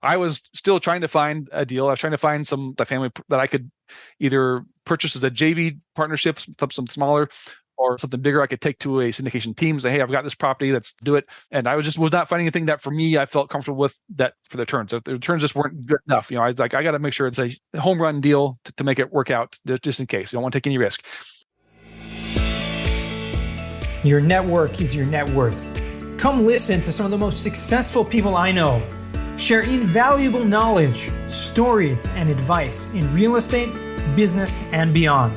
I was still trying to find a deal. I was trying to find the family that I could either purchase as a JV partnership, something smaller, or something bigger I could take to a syndication team, say, hey, I've got this property, let's do it. And I was not finding anything that for me, I felt comfortable with that for the returns. The returns just weren't good enough. I was like, I got to make sure it's a home run deal to make it work out just in case. You don't want to take any risk. Your network is your net worth. Come listen to some of the most successful people I know share invaluable knowledge, stories, and advice in real estate, business, and beyond.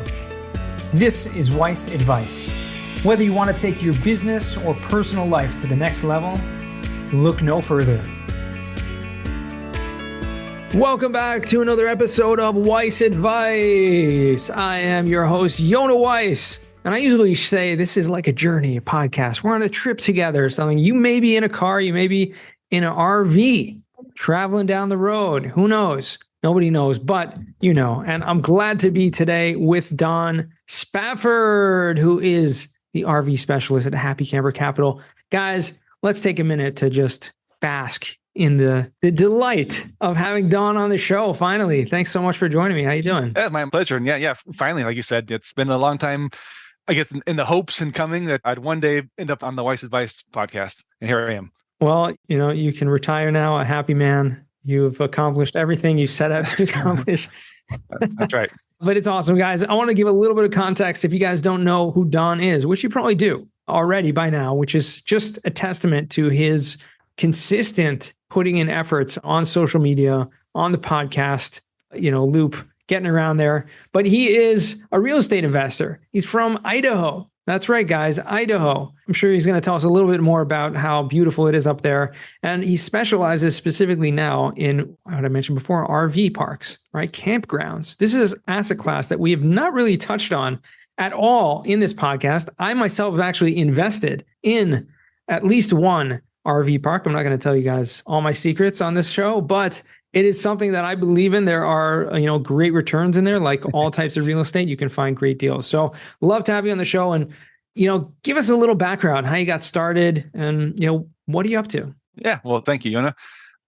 This is Weiss Advice. Whether you want to take your business or personal life to the next level, look no further. Welcome back to another episode of Weiss Advice. I am your host, Yona Weiss. And I usually say this is like a journey, a podcast. We're on a trip together or something. You may be in a car, you may be in an RV, traveling down the road. Who knows? Nobody knows, but you know. And I'm glad to be today with Don Spafford, who is the RV specialist at Happy Camper Capital. Guys, let's take a minute to just bask in the delight of having Don on the show. Finally, thanks so much for joining me. How you doing? Yeah, my pleasure. And yeah, finally, like you said, it's been a long time, I guess, in the hopes and coming that I'd one day end up on the Weiss Advice podcast. And here I am. Well, you can retire now, a happy man. You've accomplished everything you set out to accomplish. That's right. But it's awesome, guys. I want to give a little bit of context if you guys don't know who Don is, which you probably do already by now, which is just a testament to his consistent putting in efforts on social media, on the podcast, loop, getting around there. But he is a real estate investor. He's from Idaho. That's right, guys, Idaho. I'm sure he's going to tell us a little bit more about how beautiful it is up there. And he specializes specifically now in what I mentioned before, RV parks, right? Campgrounds. This is an asset class that we have not really touched on at all in this podcast. I myself have actually invested in at least one RV park. I'm not going to tell you guys all my secrets on this show, but it is something that I believe in. There are, great returns in there, like all types of real estate. You can find great deals. So love to have you on the show and, give us a little background, how you got started and, what are you up to? Yeah. Well, thank you, Yona.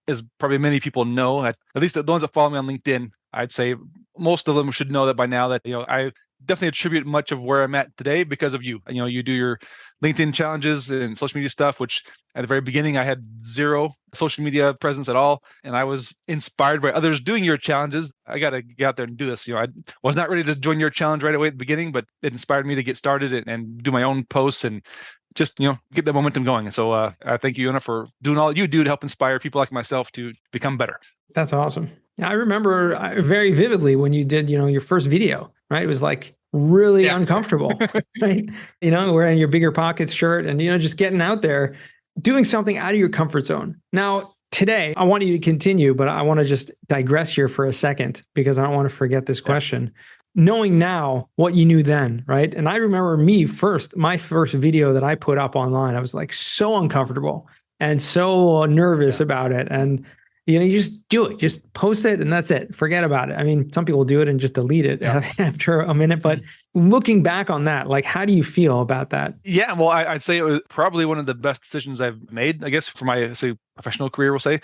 As probably many people know, at least the ones that follow me on LinkedIn, I'd say most of them should know that by now that, I definitely attribute much of where I'm at today because of you. You do your LinkedIn challenges and social media stuff, which at the very beginning, I had zero social media presence at all. And I was inspired by others doing your challenges. I got to get out there and do this. I was not ready to join your challenge right away at the beginning, but it inspired me to get started and do my own posts and just, get the momentum going. And so I thank you, Yona, for doing all you do to help inspire people like myself to become better. That's awesome. I remember very vividly when you did, your first video, right? It was like really uncomfortable, right? Wearing your bigger pockets shirt and, just getting out there, doing something out of your comfort zone. Now, today, I want you to continue, but I want to just digress here for a second because I don't want to forget this question. Knowing now what you knew then, right? And I remember my first video that I put up online, I was like so uncomfortable and so nervous about it. And you just do it, just post it and that's it. Forget about it. I mean, some people do it and just delete it after a minute, but looking back on that, like, how do you feel about that? Yeah, well, I'd say it was probably one of the best decisions I've made, I guess, for my, professional career, we'll say.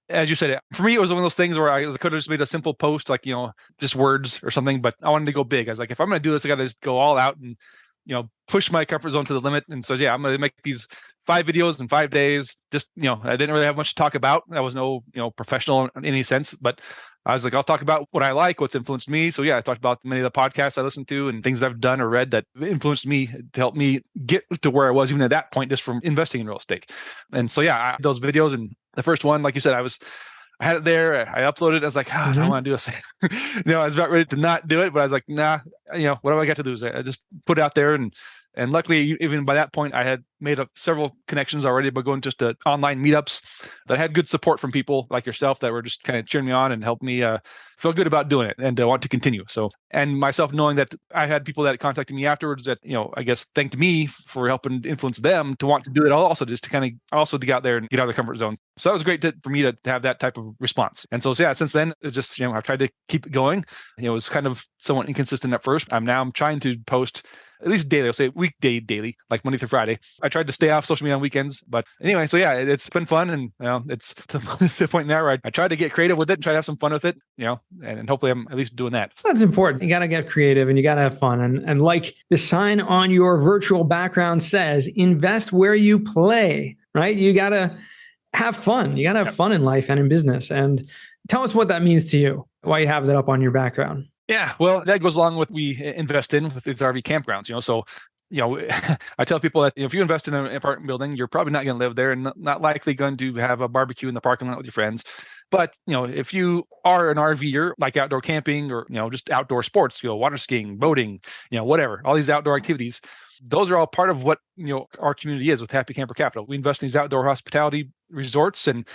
As you said, for me, it was one of those things where I could have just made a simple post, like, just words or something, but I wanted to go big. I was like, if I'm going to do this, I got to just go all out and, push my comfort zone to the limit. And so, I'm going to make these 5 videos in 5 days. Just, I didn't really have much to talk about. I was no, professional in any sense, but I was like, I'll talk about what I like, what's influenced me. So I talked about many of the podcasts I listened to and things that I've done or read that influenced me to help me get to where I was even at that point, just from investing in real estate. And so, those videos, and the first one, like you said, I had it there. I uploaded it. I was like, I don't want to do this. I was about ready to not do it, but I was like, nah, what do I got to do? I just put it out there. And luckily, even by that point, I had made up several connections already by going just to online meetups that had good support from people like yourself that were just kind of cheering me on and helped me feel good about doing it and want to continue. So, and myself knowing that I had people that contacted me afterwards that, I guess, thanked me for helping influence them to want to do it also, just to kind of also to get out there and get out of the comfort zone. So that was great for me to have that type of response. And so, since then, it's just, I've tried to keep it going. It was kind of somewhat inconsistent at first. I'm trying to post at least daily. I'll say weekday daily, like Monday through Friday. I tried to stay off social media on weekends, but anyway, so yeah, it's been fun, and it's to the point now where I try to get creative with it and try to have some fun with it, and hopefully I'm at least doing that. That's important. You got to get creative and you got to have fun. And like the sign on your virtual background says, invest where you play, right? You got to have fun. You got to have fun in life and in business. And tell us what that means to you, why you have that up on your background. Yeah, well, that goes along with we invest in with these RV campgrounds, so I tell people that if you invest in an apartment building, you're probably not going to live there and not likely going to have a barbecue in the parking lot with your friends. But, if you are an RVer, like outdoor camping or, just outdoor sports, water skiing, boating, whatever, all these outdoor activities, those are all part of what, our community is with Happy Camper Capital. We invest in these outdoor hospitality resorts. And,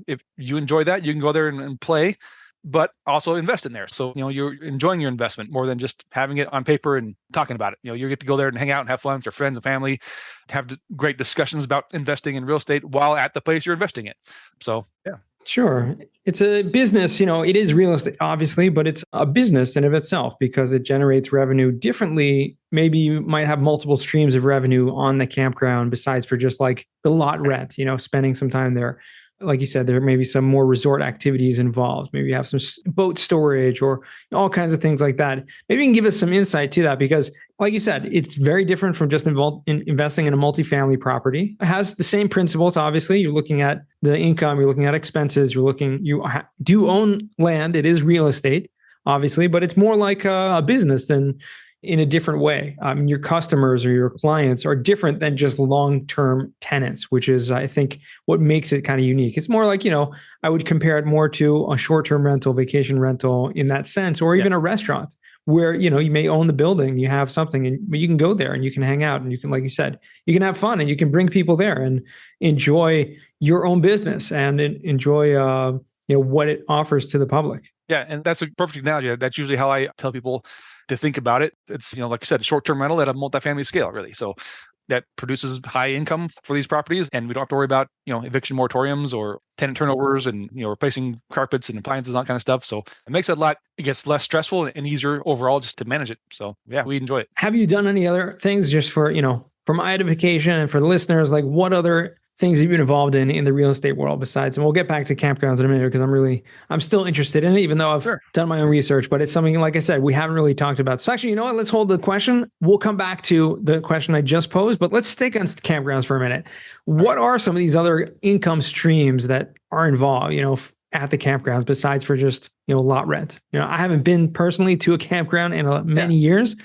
if you enjoy that, you can go there and play, but also invest in there. So, you're enjoying your investment more than just having it on paper and talking about it. You get to go there and hang out and have fun with your friends and family, have great discussions about investing in real estate while at the place you're investing in. So, yeah. Sure. It's a business, it is real estate, obviously, but it's a business in of itself because it generates revenue differently. Maybe you might have multiple streams of revenue on the campground besides for just like the lot rent, spending some time there. Like you said, there may be some more resort activities involved. Maybe you have some boat storage or all kinds of things like that. Maybe you can give us some insight to that because, like you said, it's very different from just investing in a multifamily property. It has the same principles. Obviously, you're looking at the income, you're looking at expenses, you do own land. It is real estate, obviously, but it's more like a business than in a different way. Your customers or your clients are different than just long-term tenants, which is, I think, what makes it kind of unique. It's more like, I would compare it more to a short-term rental, vacation rental in that sense, or even a restaurant where, you may own the building, you have something, but you can go there and you can hang out and you can, like you said, you can have fun and you can bring people there and enjoy your own business and enjoy, what it offers to the public. Yeah. And that's a perfect analogy. That's usually how I tell people to think about it. It's, like I said, a short-term rental at a multifamily scale, really. So that produces high income for these properties, and we don't have to worry about, eviction moratoriums or tenant turnovers and, replacing carpets and appliances and that kind of stuff. So it makes it it gets less stressful and easier overall just to manage it. So yeah, we enjoy it. Have you done any other things just for, for my edification and for the listeners, like what other things you've been involved in the real estate world besides, and we'll get back to campgrounds in a minute because I'm still interested in it, even though I've done my own research, but it's something, like I said, we haven't really talked about. So actually, you know what, let's hold the question. We'll come back to the question I just posed, but let's stick on campgrounds for a minute. What are some of these other income streams that are involved, at the campgrounds besides for just, lot rent? I haven't been personally to a campground in many years,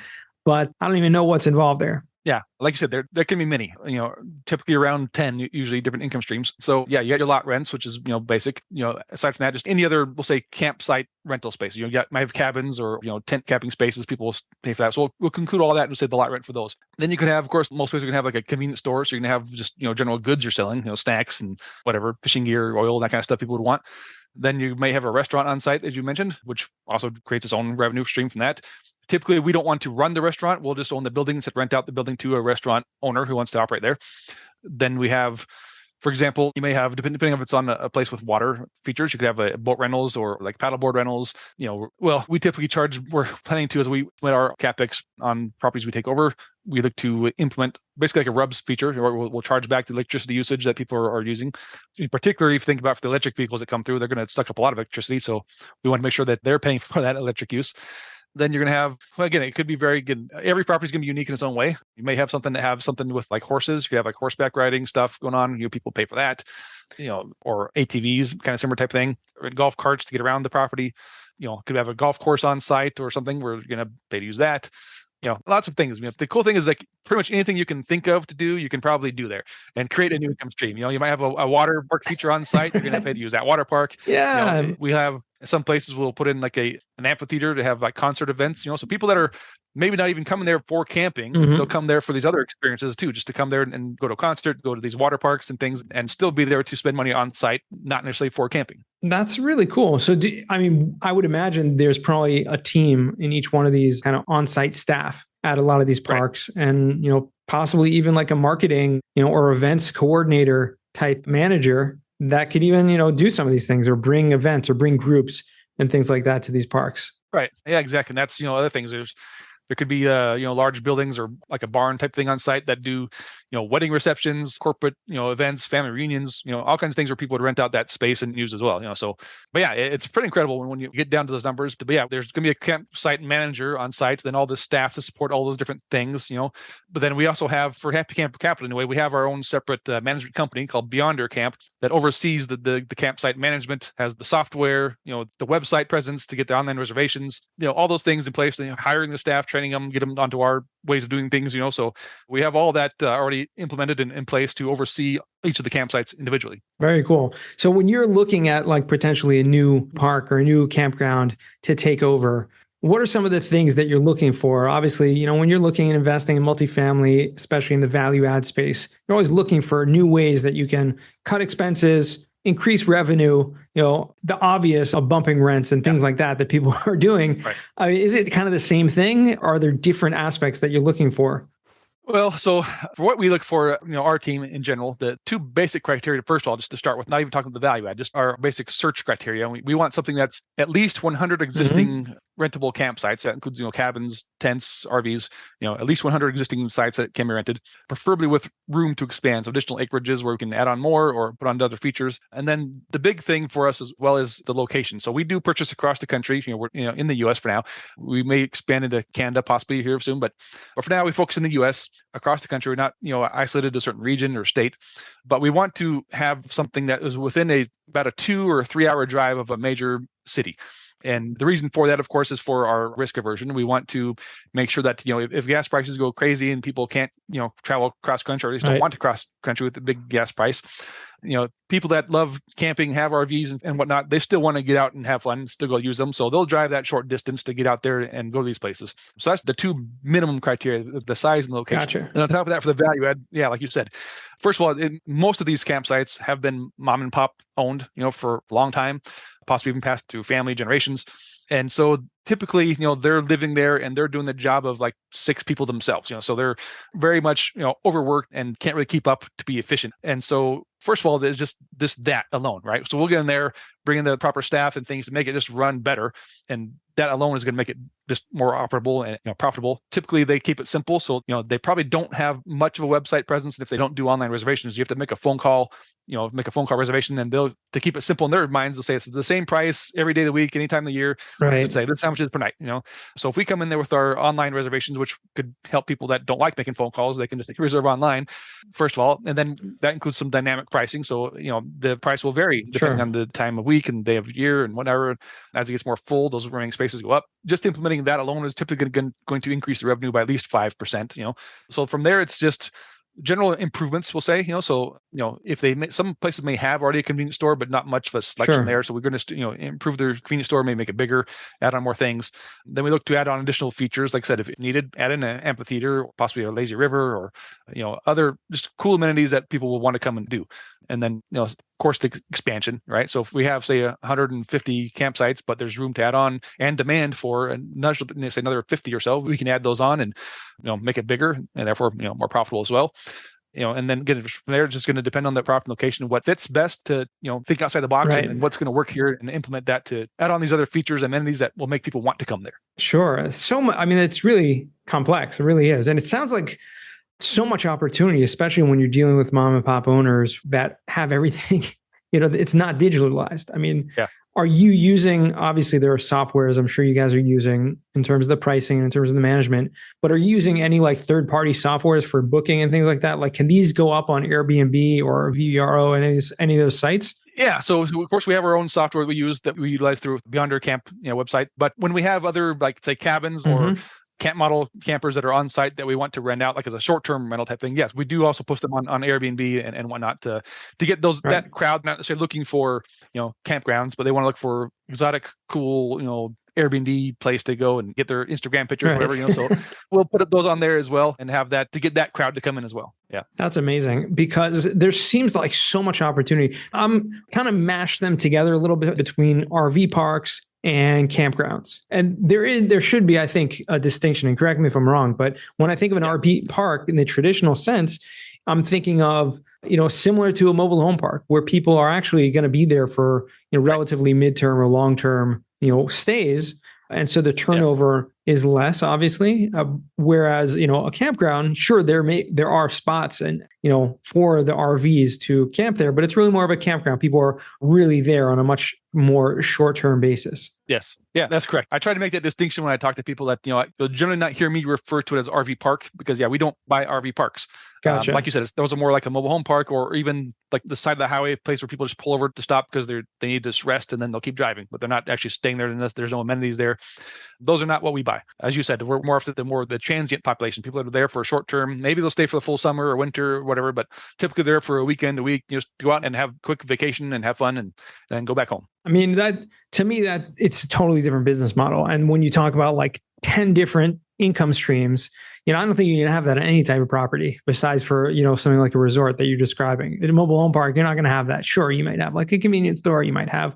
but I don't even know what's involved there. Yeah, like you said, there can be many, typically around 10, usually different income streams. So yeah, you got your lot rents, which is, basic, aside from that, just any other, we'll say campsite rental space. You might have cabins or, tent camping spaces, people will pay for that. So we'll conclude all that and say the lot rent for those. Then you can have, of course, most places are going to have like a convenience store. So you're going to have just, general goods you're selling, snacks and whatever, fishing gear, oil, that kind of stuff people would want. Then you may have a restaurant on site, as you mentioned, which also creates its own revenue stream from that. Typically, we don't want to run the restaurant. We'll just own the building and rent out the building to a restaurant owner who wants to operate there. Then we have, for example, you may have, depending if it's on a place with water features, you could have a boat rentals or like paddleboard rentals. Well, we typically we're planning to, as we implement our CapEx on properties we take over, we look to implement basically like a RUBS feature, or we'll charge back the electricity usage that people are using. Particularly if you think about for the electric vehicles that come through, they're going to suck up a lot of electricity. So we want to make sure that they're paying for that electric use. Then you're going to have, well, again, it could be very good. Every property is going to be unique in its own way. You may have something with like horses. You could have like horseback riding stuff going on. People pay for that, or ATVs, kind of similar type thing, or golf carts to get around the property. Could have a golf course on site or something. We're going to pay to use that. Lots of things. The cool thing is like pretty much anything you can think of to do, you can probably do there and create a new income stream. You might have a water park feature on site. You're going to pay to use that water park. Yeah. We have some places we'll put in like an amphitheater to have like concert events, so people that are maybe not even coming there for camping, they'll come there for these other experiences too, just to come there and go to a concert, go to these water parks and things, and still be there to spend money on site, not necessarily for camping. That's really cool. So, I would imagine there's probably a team in each one of these kind of on-site staff at a lot of these parks, right? And, possibly even like a marketing, or events coordinator type manager that could even, do some of these things or bring events or bring groups and things like that to these parks. Right. Yeah, exactly. And that's, other things. There's There could be large buildings or like a barn type thing on site that do wedding receptions, corporate events, family reunions, all kinds of things where people would rent out that space and use as well. But yeah, it's pretty incredible when you get down to those numbers. But yeah, there's going to be a campsite manager on site, then all the staff to support all those different things. But then we also have, for Happy Camper Capital anyway, we have our own separate management company called Beyonder Camp that oversees the campsite management, has the software, the website presence to get the online reservations, all those things in place, hiring the staff, training them, get them onto our ways of doing things, so we have all that already implemented in place to oversee each of the campsites individually. Very cool. So when you're looking at like potentially a new park or a new campground to take over, what are some of the things that you're looking for? Obviously, when you're looking at investing in multifamily, especially in the value add space, you're always looking for new ways that you can cut expenses, increase revenue, the obvious of bumping rents and things like that people are doing. Right. Is it kind of the same thing? Are there different aspects that you're looking for? Well, so for what we look for, our team in general, the two basic criteria, first of all, just to start with, not even talking about the value add, just our basic search criteria. We want something that's at least 100 existing rentable campsites. That includes, cabins, tents, RVs, at least 100 existing sites that can be rented, preferably with room to expand. So additional acreages where we can add on more or put on other features. And then the big thing for us as well is the location. So we do purchase across the country. We're in the US for now. We may expand into Canada possibly here soon, but for now we focus in the US. Across the country. We're not, isolated to a certain region or state, but we want to have something that is within about a 2 or 3 hour drive of a major city. And the reason for that, of course, is for our risk aversion. We want to make sure that, if gas prices go crazy and people can't, travel cross country, or at least don't want to cross country with the big gas price, people that love camping, have RVs and whatnot, they still want to get out and have fun, still go use them. So they'll drive that short distance to get out there and go to these places. So that's the two minimum criteria, the size and the location. Gotcha. And on top of that, for the value add, yeah, like you said, first of all, most of these campsites have been mom and pop owned, for a long time, possibly even passed through family generations. And so typically, they're living there and they're doing the job of like 6 people themselves, so they're very much, overworked and can't really keep up to be efficient. And so first of all, there's just that alone, right? So we'll get in there, bring in the proper staff and things to make it just run better. And that alone is going to make it just more operable and profitable. Typically, they keep it simple. So, they probably don't have much of a website presence. And if they don't do online reservations, you have to make a phone call, reservation, and to keep it simple in their minds, they'll say it's the same price every day of the week, anytime of the year. Right. Say, this is how much it is per night, So if we come in there with our online reservations, which could help people that don't like making phone calls, they can just reserve online, first of all. And then that includes some dynamic pricing. So, the price will vary depending on the time of week and day of year and whatever. As it gets more full, those remaining spaces go up. Just implementing that alone is typically going to increase the revenue by at least 5%, So from there, it's just general improvements, we'll say, so, if some places may have already a convenience store, but not much of a selection there. So we're going to, improve their convenience store, maybe make it bigger, add on more things. Then we look to add on additional features. Like I said, if needed, add in an amphitheater, or possibly a lazy river, or, other just cool amenities that people will want to come and do. And then, of course, the expansion, right? So if we have, say, 150 campsites, but there's room to add on and demand for another 50 or so, we can add those on and, make it bigger and therefore, more profitable as well. And then again, from there, it's just going to depend on the proper location, what fits best to, think outside the box and what's going to work here and implement that to add on these other features, amenities that will make people want to come there. Sure. So much. I mean, it's really complex. It really is. And it sounds like so much opportunity, especially when you're dealing with mom and pop owners that have everything, it's not digitalized. I mean, Are you using, obviously there are softwares I'm sure you guys are using in terms of the pricing, in terms of the management, but are you using any like third-party softwares for booking and things like that? Like, can these go up on Airbnb or VRO and any of those sites? Yeah. So of course we have our own software we use that we utilize through Beyonder Camp website. But when we have other, like say cabins or camp model campers that are on site that we want to rent out, like as a short-term rental type thing, yes, we do also post them on Airbnb and whatnot to get those that crowd not necessarily looking for campgrounds, but they want to look for exotic, cool Airbnb place to go and get their Instagram pictures, whatever. So we'll put those on there as well and have that to get that crowd to come in as well. Yeah, that's amazing because there seems like so much opportunity. Kind of mash them together a little bit between RV parks and campgrounds. And there should be, I think, a distinction, and correct me if I'm wrong, but when I think of an RV park in the traditional sense, I'm thinking of, similar to a mobile home park where people are actually going to be there for, relatively midterm or long-term, stays. And so the turnover is less, obviously. Whereas, a campground, sure, there are spots and, for the RVs to camp there, but it's really more of a campground. People are really there on a much more short-term basis. Yes. Yeah, that's correct. I try to make that distinction when I talk to people that, you'll generally not hear me refer to it as RV park because, we don't buy RV parks. Gotcha. Like you said, those are more like a mobile home park or even like the side of the highway place where people just pull over to stop because they need to rest and then they'll keep driving, but they're not actually staying there unless there's no amenities there. Those are not what we buy. As you said, we're more of the transient population. People that are there for a short term. Maybe they'll stay for the full summer or winter or whatever, but typically they're for a weekend, a week, just go out and have a quick vacation and have fun and then go back home. I mean, to me, it's a totally different business model. And when you talk about like 10 different income streams, I don't think you can have that on any type of property besides for, something like a resort that you're describing. In a mobile home park, you're not going to have that. Sure, you might have like a convenience store, you might have,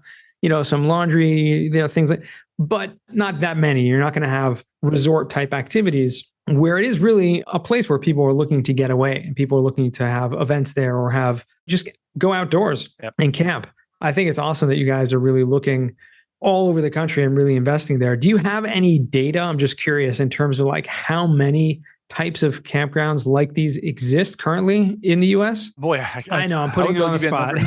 some laundry, things like, but not that many. You're not going to have resort type activities where it is really a place where people are looking to get away and people are looking to have events there or just go outdoors and camp. I think it's awesome that you guys are really looking all over the country and really investing there. Do you have any data? I'm just curious in terms of like how many types of campgrounds like these exist currently in the US? Boy, I know I'm putting you on the spot.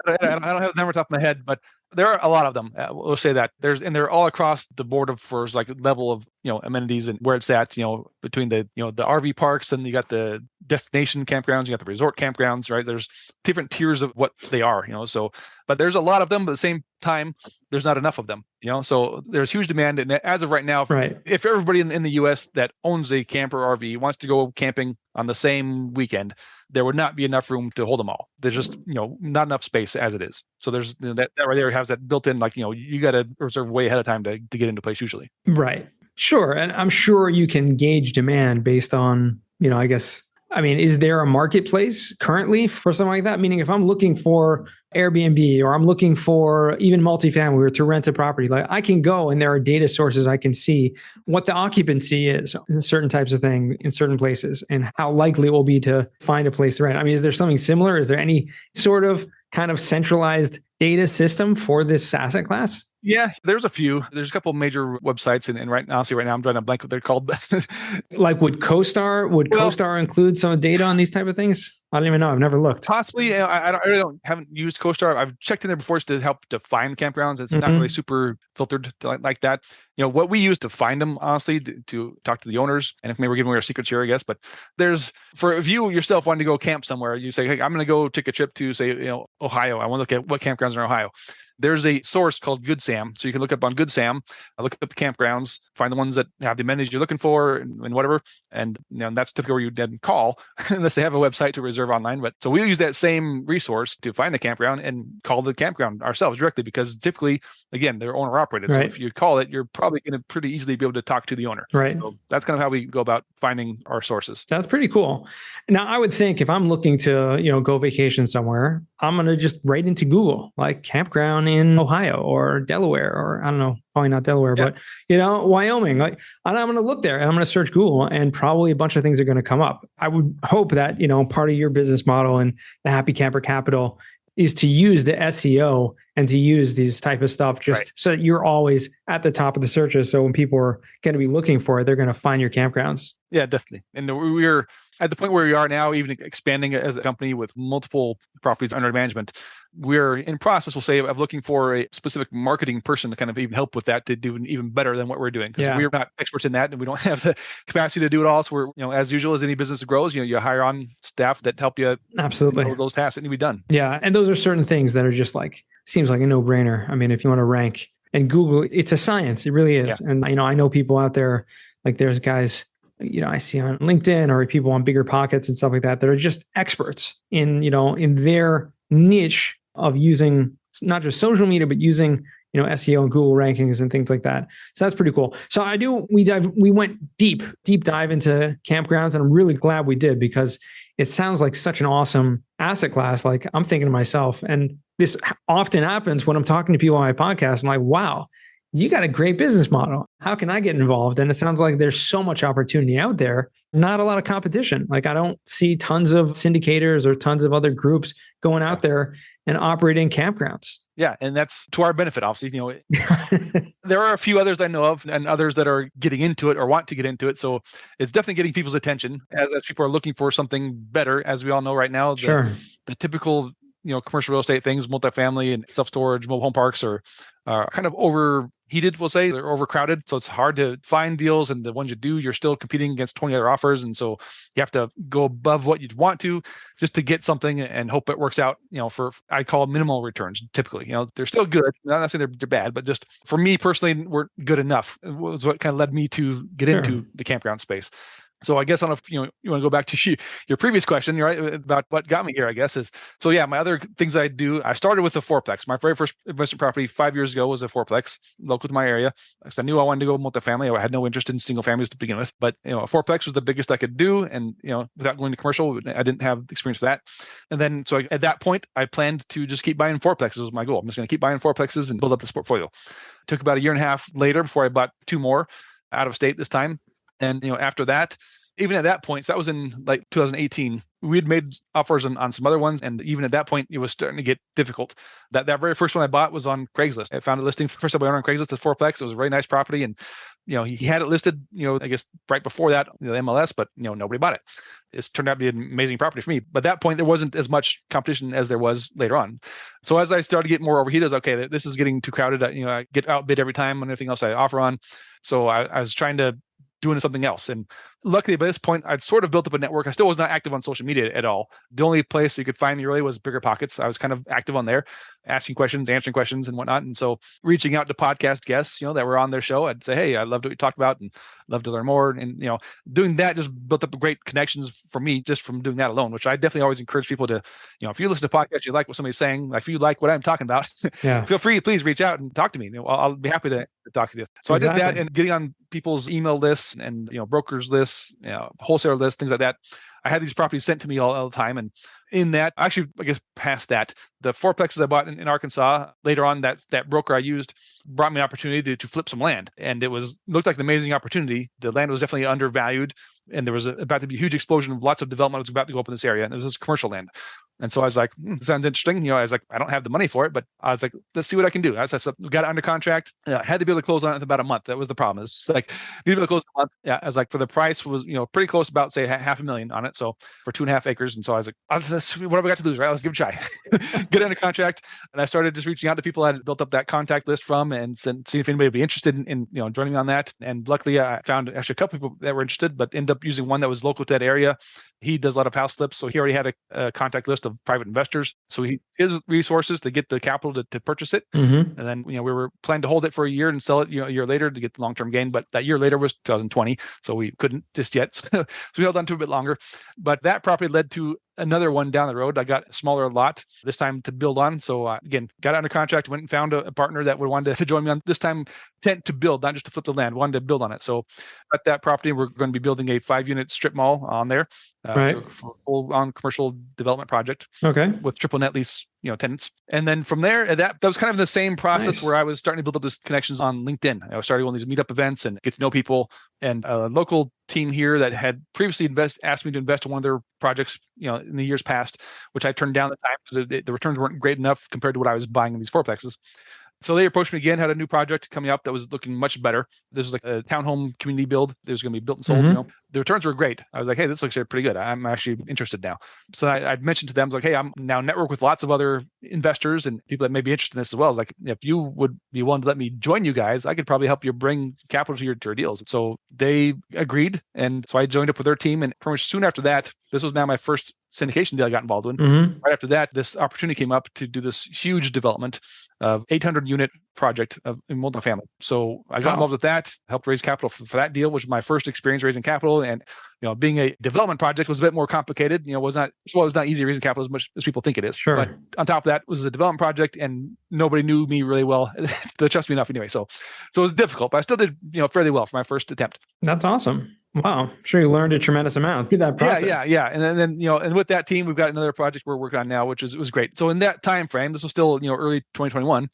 I don't have the number top of my head, but there are a lot of them. We'll say that they're all across the board for like level of amenities and where it's at. Between the the RV parks and you got the destination campgrounds, you got the resort campgrounds, right? There's different tiers of what they are. So, but there's a lot of them. But at the same time, there's not enough of them. So there's huge demand, and as of right now, if everybody in the U.S. that owns a camper or RV wants to go camping on the same weekend, there would not be enough room to hold them all. There's just not enough space as it is. So there's that right there has that built in, like you got to reserve way ahead of time to get into place usually. Right. Sure. And I'm sure you can gauge demand based on, is there a marketplace currently for something like that? Meaning if I'm looking for Airbnb or I'm looking for even multifamily or to rent a property, like I can go and there are data sources I can see what the occupancy is in certain types of things in certain places and how likely it will be to find a place to rent. Is there something similar? Is there any sort of kind of centralized data system for this asset class? Yeah, there's a few. There's a couple of major websites, and right now I'm drawing a blank what they're called. Like would CoStar include some data on these type of things? I don't even know. I've never looked. Possibly. I really haven't used CoStar. I've checked in there before to help define campgrounds. It's not really super filtered like that. What we use to find them, honestly, to talk to the owners, and if maybe we're giving away our secrets here, I guess, but if you yourself wanting to go camp somewhere, you say, hey, I'm going to go take a trip to, say, Ohio. I want to look at what campgrounds are in Ohio. There's a source called Good Sam. So you can look up on Good Sam, look up the campgrounds, find the ones that have the amenities you're looking for and whatever. And that's typically where you then call unless they have a website to reserve online. But so we use that same resource to find the campground and call the campground ourselves directly because typically, again, they're owner operated. Right. So if you call it, you're probably going to pretty easily be able to talk to the owner. Right. So that's kind of how we go about finding our sources. That's pretty cool. Now, I would think if I'm looking to, go vacation somewhere, I'm going to just write into Google, like campground in Ohio or Delaware, or I don't know, probably not Delaware, but, Wyoming. Like, and I'm going to look there and I'm going to search Google and probably a bunch of things are going to come up. I would hope that, part of your business model and the Happy Camper Capital is to use the SEO and to use these type of stuff so that you're always at the top of the searches. So when people are going to be looking for it, they're going to find your campgrounds. Yeah, definitely. And we're at the point where we are now, even expanding as a company with multiple properties under management. We're in process, we'll say, of looking for a specific marketing person to kind of even help with that to do even better than what we're doing. Because we're not experts in that and we don't have the capacity to do it all. So we're, as usual, as any business grows, you hire on staff that help you absolutely those tasks that need to be done. Yeah. And those are certain things that are just seems like a no-brainer. If you want to rank and Google, it's a science. It really is. Yeah. And, I know people out there, like there's guys, I see on LinkedIn or people on Bigger Pockets and stuff like that are just experts in, in their niche of using not just social media, but using, SEO and Google rankings and things like that. So that's pretty cool. So we went deep dive into campgrounds, and I'm really glad we did because it sounds like such an awesome asset class. Like I'm thinking to myself, and this often happens when I'm talking to people on my podcast. I'm like, wow, you got a great business model. How can I get involved? And it sounds like there's so much opportunity out there, not a lot of competition. Like I don't see tons of syndicators or tons of other groups going out there and operating campgrounds. Yeah, and that's to our benefit, obviously. There are a few others I know of and others that are getting into it or want to get into it. So it's definitely getting people's attention as people are looking for something better. As we all know right now, the typical commercial real estate things, multifamily and self-storage, mobile home parks are kind of overheated, we'll say. They're overcrowded. So it's hard to find deals. And the ones you do, you're still competing against 20 other offers. And so you have to go above what you'd want to just to get something and hope it works out, for, I call minimal returns typically. They're still good. I'm not saying they're bad, but just for me personally, we're good enough. It was what kind of led me to get into the campground space. So I guess I don't know if you want to go back to your previous question, right, about what got me here, I guess is, so yeah, my other things I do, I started with a fourplex. My very first investment property 5 years ago was a fourplex local to my area. Because I knew I wanted to go multifamily. I had no interest in single families to begin with, but a fourplex was the biggest I could do. And, without going to commercial, I didn't have experience with that. And then, so at that point, I planned to just keep buying fourplexes was my goal. I'm just going to keep buying fourplexes and build up this portfolio. It took about a year and a half later before I bought 2 more out of state this time. And, after that, even at that point, so that was in like 2018, we had made offers on some other ones. And even at that point, it was starting to get difficult. That very first one I bought was on Craigslist. I found a listing first time I went on Craigslist, the fourplex. It was a very nice property. And, he had it listed, I guess right before that, the MLS, but, nobody bought it. It's turned out to be an amazing property for me. But at that point, there wasn't as much competition as there was later on. So as I started to get more overheated, I was like, okay, this is getting too crowded. I get outbid every time on anything else I offer on. So I was trying to doing something else. And luckily by this point, I'd sort of built up a network. I still was not active on social media at all. The only place you could find me really was Bigger Pockets. I was kind of active on there, asking questions, answering questions and whatnot. And so reaching out to podcast guests, that were on their show, I'd say, hey, I loved what you talked about and love to learn more. And, doing that just built up great connections for me just from doing that alone, which I definitely always encourage people to, if you listen to podcasts, you like what somebody's saying, if you like what I'm talking about, feel free, please reach out and talk to me. I'll be happy to talk to you. So I did that, and getting on people's email lists and, brokers lists, wholesaler lists, things like that. I had these properties sent to me all the time. And in that, actually, I guess past that, the fourplexes I bought in Arkansas, later on, that broker I used brought me an opportunity to flip some land. And it looked like an amazing opportunity. The land was definitely undervalued. And there was about to be a huge explosion of lots of development was about to go up in this area. And it was commercial land. And so I was like, sounds interesting. I was like, I don't have the money for it, but I was like, let's see what I can do. So we got it under contract. I had to be able to close on it in about a month. That was the problem. It's like, need to be able to close a month. Yeah. I was like, for the price was, pretty close, about say $500,000 on it. So for 2.5 acres. And so I was like, what have I got to lose, right? Let's give it a try. Get it under contract. And I started just reaching out to people I had built up that contact list from and seeing if anybody would be interested in joining me on that. And luckily I found actually a couple people that were interested, but ended up using one that was local to that area. He does a lot of house flips. So he already had a contact list of private investors. So his resources to get the capital to purchase it. Mm-hmm. And then, we were planning to hold it for a year and sell it, a year later to get the long-term gain. But that year later was 2020. So we couldn't just yet. So we held on to it a bit longer. But that property led to another one down the road. I got a smaller lot this time to build on. So again, got under contract, went and found a partner that would want to join me on this time, intent to build, not just to flip the land, wanted to build on it. So at that property, we're going to be building a 5-unit strip mall on there. Right. So full on commercial development project. Okay. With triple net lease, tenants. And then from there, that was kind of the same process where I was starting to build up these connections on LinkedIn. I was starting on these meetup events and get to know people. And a local team here that had previously asked me to invest in one of their projects, in the years past, which I turned down at the time because the returns weren't great enough compared to what I was buying in these fourplexes. So they approached me again, had a new project coming up that was looking much better. This was like a townhome community build. It was going to be built and sold. Mm-hmm. The returns were great. I was like, hey, this looks pretty good. I'm actually interested now. So I mentioned to them, I was like, hey, I'm now network with lots of other investors and people that may be interested in this as well. I was like, if you would be willing to let me join you guys, I could probably help you bring capital to your deals. So they agreed. And so I joined up with their team. And pretty much soon after that, this was now my first syndication deal I got involved in. Mm-hmm. Right after that, this opportunity came up to do this huge development of 800-unit project in multifamily. So I got involved with that, helped raise capital for that deal, which was my first experience raising capital. And being a development project was a bit more complicated. It was not easy raising capital as much as people think it is. Sure. But on top of that, it was a development project, and nobody knew me really well to trust me enough anyway. So it was difficult, but I still did fairly well for my first attempt. That's awesome. Wow. I'm sure you learned a tremendous amount through that process. Yeah. And then and with that team, we've got another project we're working on now, which was great. So in that time frame, this was still, early 2021.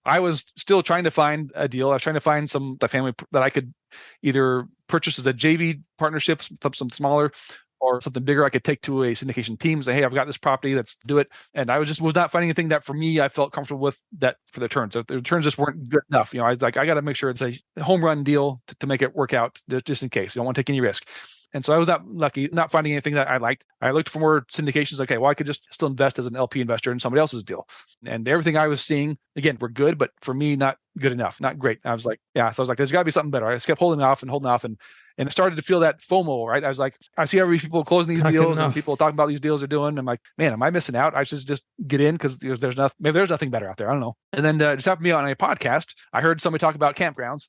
I was still trying to find a deal. I was trying to find the family that I could either purchase as a JV partnership, something smaller, or something bigger I could take to a syndication team, say, hey, I've got this property, let's do it. And I was not finding anything that for me, I felt comfortable with that for the returns. So the returns just weren't good enough. I was like, I got to make sure it's a home run deal to make it work out just in case. You don't want to take any risk. And so I was not lucky, not finding anything that I liked. I looked for more syndications. Okay, well, I could just still invest as an LP investor in somebody else's deal. And everything I was seeing, again, were good, but for me, not good enough, not great. I was like, yeah. So I was like, there's got to be something better. I just kept holding off. And I started to feel that FOMO, right? I was like, I see every people closing these deals and people talking about these deals they're doing. I'm like, man, am I missing out? I should just get in because there's nothing, maybe there's nothing better out there. I don't know. And then just happened to be on a podcast. I heard somebody talk about campgrounds.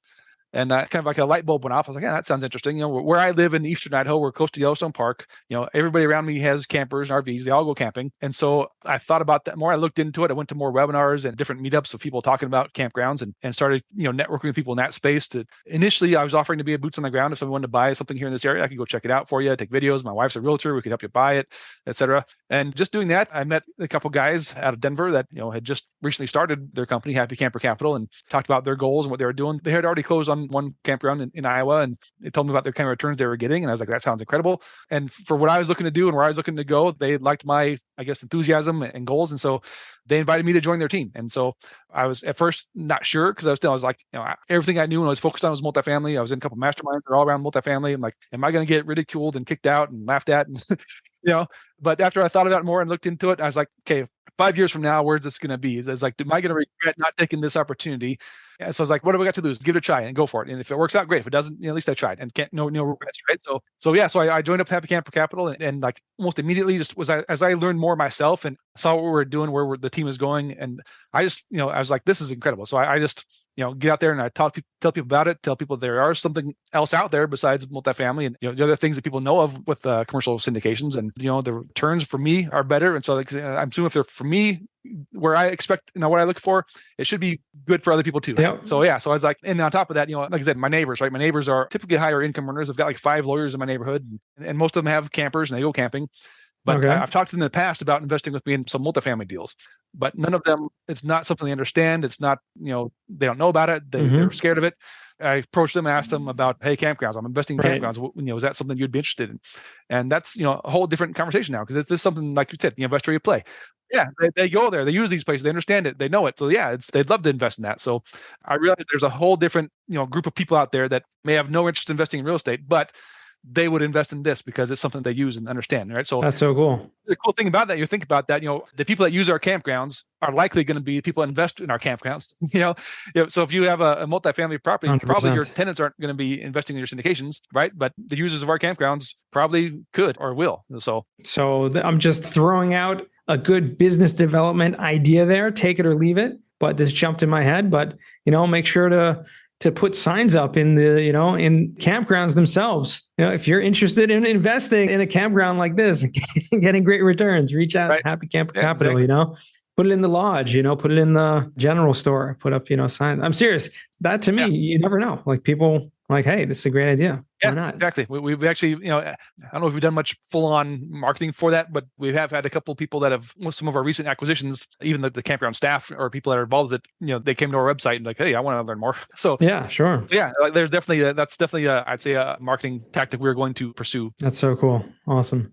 And kind of like a light bulb went off. I was like, yeah, that sounds interesting. Where I live in Eastern Idaho, we're close to Yellowstone Park. Everybody around me has campers and RVs. They all go camping. And so I thought about that more. I looked into it. I went to more webinars and different meetups of people talking about campgrounds and started, networking with people in that space. Initially, I was offering to be a boots on the ground. If someone wanted to buy something here in this area, I could go check it out for you, take videos. My wife's a realtor. We could help you buy it, etc. And just doing that, I met a couple guys out of Denver that, had just recently started their company, Happy Camper Capital, and talked about their goals and what they were doing. They had already closed on one campground in Iowa, and they told me about their kind of returns they were getting. And I was like, that sounds incredible. And for what I was looking to do and where I was looking to go, they liked my, enthusiasm and goals. And so they invited me to join their team. And so I was at first not sure because I was like, everything I knew and I was focused on was multifamily. I was in a couple of masterminds that are all around multifamily. I'm like, am I going to get ridiculed and kicked out and laughed at? And, but after I thought about it more and looked into it, I was like, okay, 5 years from now, where's this going to be? It's like, am I going to regret not taking this opportunity? And so I was like, what have we got to lose? Give it a try and go for it. And if it works out, great. If it doesn't, at least I tried and no regrets, right? So I joined up Happy Camper Capital and like almost immediately as I learned more myself and saw what we were doing, the team is going. And I just, I was like, this is incredible. So I just, get out there and I tell people about it, tell people there are something else out there besides multifamily and, the other things that people know of with commercial syndications. And, the returns for me are better. And so I'm assuming if they're for me, where I expect, what I look for, it should be good for other people too. Yep. So I was like, and on top of that, like I said, my neighbors, right? My neighbors are typically higher income earners. I've got like 5 lawyers in my neighborhood and most of them have campers and they go camping. But I've talked to them in the past about investing with me in some multifamily deals, but none of them, it's not something they understand. It's not, they don't know about it. They're scared of it. I approached them and asked them about, hey, campgrounds, I'm investing in campgrounds. Is that something you'd be interested in? And that's, a whole different conversation now because this is something like you said, investor you play. Yeah, they go there, they use these places, they understand it, they know it. So they'd love to invest in that. So I realized there's a whole different, group of people out there that may have no interest in investing in real estate, but they would invest in this because it's something they use and understand, right? So that's so cool. The cool thing about that, you think about that, the people that use our campgrounds are likely going to be people that invest in our campgrounds. So if you have a multifamily property, 100%. Probably your tenants aren't going to be investing in your syndications, right? But the users of our campgrounds probably could or will. So I'm just throwing out a good business development idea there. Take it or leave it. But this jumped in my head. But make sure to put signs up in the, in campgrounds themselves. If you're interested in investing in a campground like this, getting great returns, reach out to Happy Camper Capital, exactly. Put it in the lodge, put it in the general store, put up, signs. I'm serious. That to me, you never know. Like people like, hey, this is a great idea. Why not? Exactly. We've actually, I don't know if we've done much full-on marketing for that, but we have had a couple of people that have, some of our recent acquisitions, even the campground staff or people that are involved with it, they came to our website and like, hey, I want to learn more. So yeah, sure. Yeah, there's definitely, I'd say a marketing tactic we're going to pursue. That's so cool. Awesome.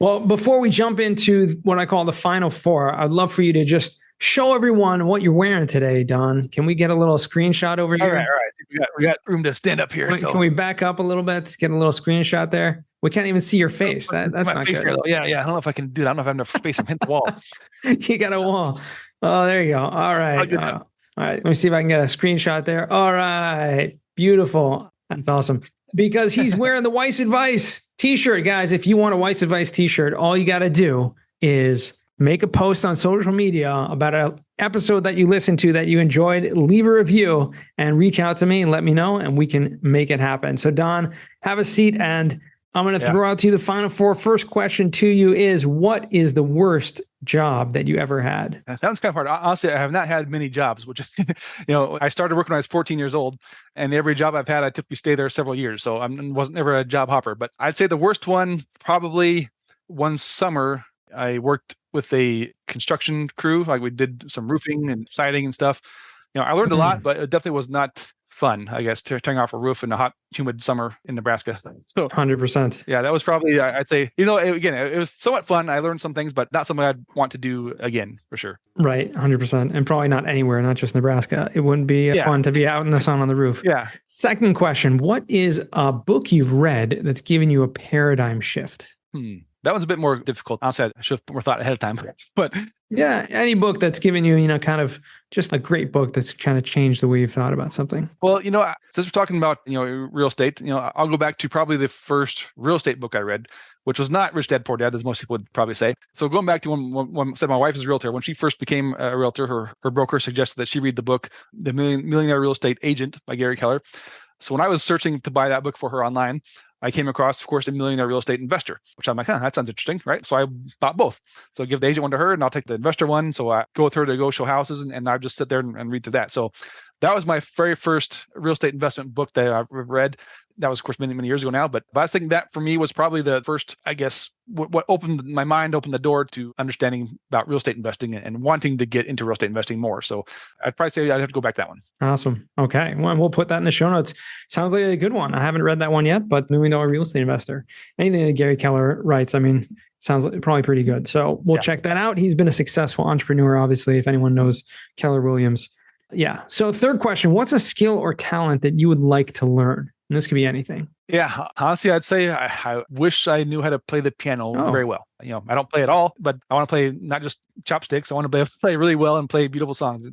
Well, before we jump into what I call the final 4, I'd love for you to just show everyone what you're wearing today, Don. Can we get a little screenshot over here? All right. We got room to stand up here. Can we back up a little bit to get a little screenshot there? We can't even see your face. That's not good. Here, yeah. I don't know if I can do that. I don't know if I have enough space. I'm hitting the wall. You got a wall. Oh, there you go. All right. All right. Let me see if I can get a screenshot there. All right. Beautiful. That's awesome. Because he's wearing the Weiss Advice t-shirt, guys. If you want a Weiss Advice t-shirt, all you got to do is make a post on social media about an episode that you listened to that you enjoyed, leave a review and reach out to me and let me know and we can make it happen. So Don, have a seat and I'm going to throw out to you the final 4. First question to you is, what is the worst job that you ever had? That was kind of hard. Honestly, I have not had many jobs, which is, I started working when I was 14 years old and every job I've had, I typically stay there several years. So I wasn't ever a job hopper, but I'd say the worst one, probably one summer, I worked with a construction crew. Like we did some roofing and siding and stuff. I learned a lot, but it definitely was not fun, I guess, to turn off a roof in a hot, humid summer in Nebraska. So 100%. yeah, that was probably, I'd say, again, it was somewhat fun. I learned some things, but not something I'd want to do again, for sure. Right, 100%. And probably not anywhere, not just Nebraska. It wouldn't be fun to be out in the sun on the roof. Yeah. Second question, what is a book you've read that's given you a paradigm shift? That one's a bit more difficult. Honestly, I should have more thought ahead of time. But yeah, any book that's given you, kind of just a great book that's kind of changed the way you've thought about something. Well, since we're talking about, real estate, I'll go back to probably the first real estate book I read, which was not Rich Dad Poor Dad, as most people would probably say. So going back to when said my wife is a realtor, when she first became a realtor, her broker suggested that she read the book, The Millionaire Real Estate Agent by Gary Keller. So when I was searching to buy that book for her online, I came across, of course, The Millionaire Real Estate Investor, which I'm like, that sounds interesting, right? So I bought both. So I give the agent one to her, and I'll take the investor one. So I go with her to go show houses, and I just sit there and read through that. So that was my very first real estate investment book that I've read. That was, of course, many, many years ago now. But I think that for me was probably the first, I guess, what opened my mind, opened the door to understanding about real estate investing and wanting to get into real estate investing more. So I'd probably say I'd have to go back to that one. Awesome. Okay. Well, we'll put that in the show notes. Sounds like a good one. I haven't read that one yet, but $1 Million Real Estate Investor. Anything that Gary Keller writes, sounds like probably pretty good. So we'll check that out. He's been a successful entrepreneur, obviously, if anyone knows Keller Williams. Yeah. So third question, what's a skill or talent that you would like to learn? And this could be anything. Yeah. Honestly, I'd say I wish I knew how to play the piano very well. I don't play at all, but I want to play not just chopsticks. I want to play really well and play beautiful songs.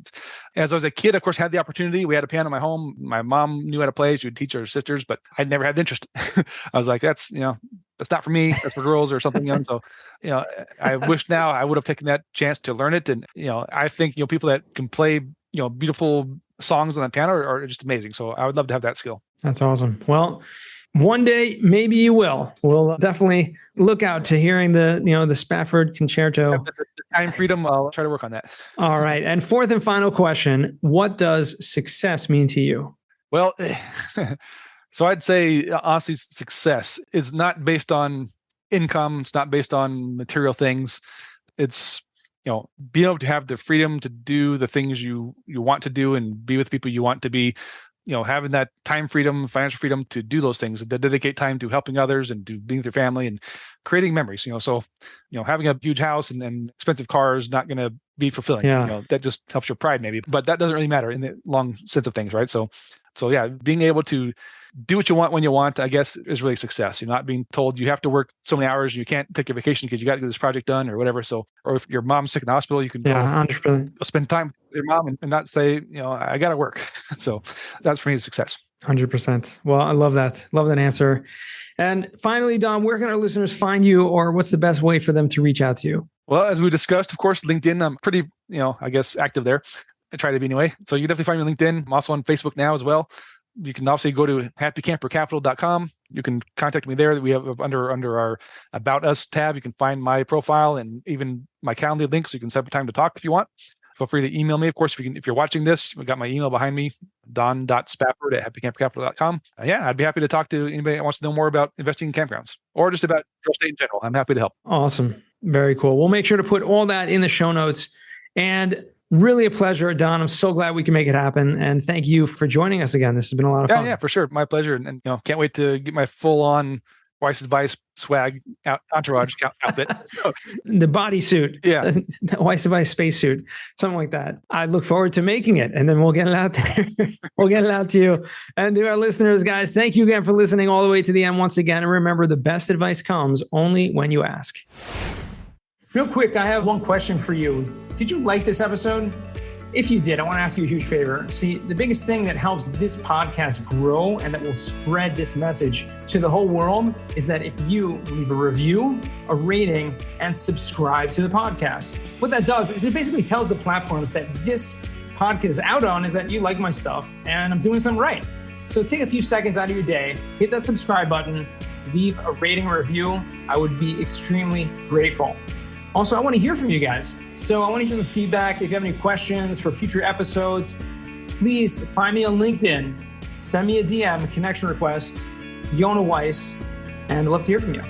As I was a kid, of course, had the opportunity. We had a piano in my home. My mom knew how to play. She would teach her sisters, but I'd never had the interest. I was like, that's not for me. That's for girls or something young. So, I wish now I would have taken that chance to learn it. And, I think, people that can play, beautiful songs on the piano are just amazing. So I would love to have that skill. That's awesome. Well, one day, maybe you will. We'll definitely look out to hearing the Spafford concerto. The time freedom, I'll try to work on that. All right. And fourth and final question, what does success mean to you? Well, so I'd say, honestly, success is not based on income. It's not based on material things. It's, being able to have the freedom to do the things you want to do and be with people you want to be, having that time freedom, financial freedom to do those things, to dedicate time to helping others and to being with your family and creating memories, so, having a huge house and expensive car is not going to be fulfilling. Yeah. That just helps your pride maybe, but that doesn't really matter in the long sense of things, right? So yeah, being able to do what you want when you want, I guess, is really success. You're not being told you have to work so many hours, you can't take a vacation because you got to get this project done or whatever. So, or if your mom's sick in the hospital, you can spend time with your mom and not say, I got to work. So that's for me success. 100%. Well, I love that. Love that answer. And finally, Don, where can our listeners find you, or what's the best way for them to reach out to you? Well, as we discussed, of course, LinkedIn, I'm pretty, I guess, active there. I try to be anyway. So you can definitely find me on LinkedIn. I'm also on Facebook now as well. You can also go to happycampercapital.com. You can contact me there. We have under our About Us tab, you can find my profile and even my calendar link, so you can set up a time to talk if you want. Feel free to email me. Of course, if you're watching this, we got my email behind me, don.spafford@happycampercapital.com. I'd be happy to talk to anybody that wants to know more about investing in campgrounds or just about real estate in general. I'm happy to help. Awesome. Very cool. We'll make sure to put all that in the show notes. And really a pleasure, Don. I'm so glad we can make it happen. And thank you for joining us again. This has been a lot of fun. Yeah, for sure. My pleasure. And can't wait to get my full-on Wise Advice swag entourage outfit. So, the bodysuit. Yeah. The Wise Advice spacesuit. Something like that. I look forward to making it. And then we'll get it out there. We'll get it out to you. And to our listeners, guys, thank you again for listening all the way to the end once again. And remember, the best advice comes only when you ask. Real quick, I have one question for you. Did you like this episode? If you did, I want to ask you a huge favor. See, the biggest thing that helps this podcast grow and that will spread this message to the whole world is that if you leave a review, a rating, and subscribe to the podcast. What that does is it basically tells the platforms that this podcast is out on is that you like my stuff and I'm doing something right. So take a few seconds out of your day, hit that subscribe button, leave a rating or review. I would be extremely grateful. Also, I want to hear from you guys. So I want to hear some feedback. If you have any questions for future episodes, please find me on LinkedIn. Send me a DM, a connection request, Yona Weiss, and I'd love to hear from you.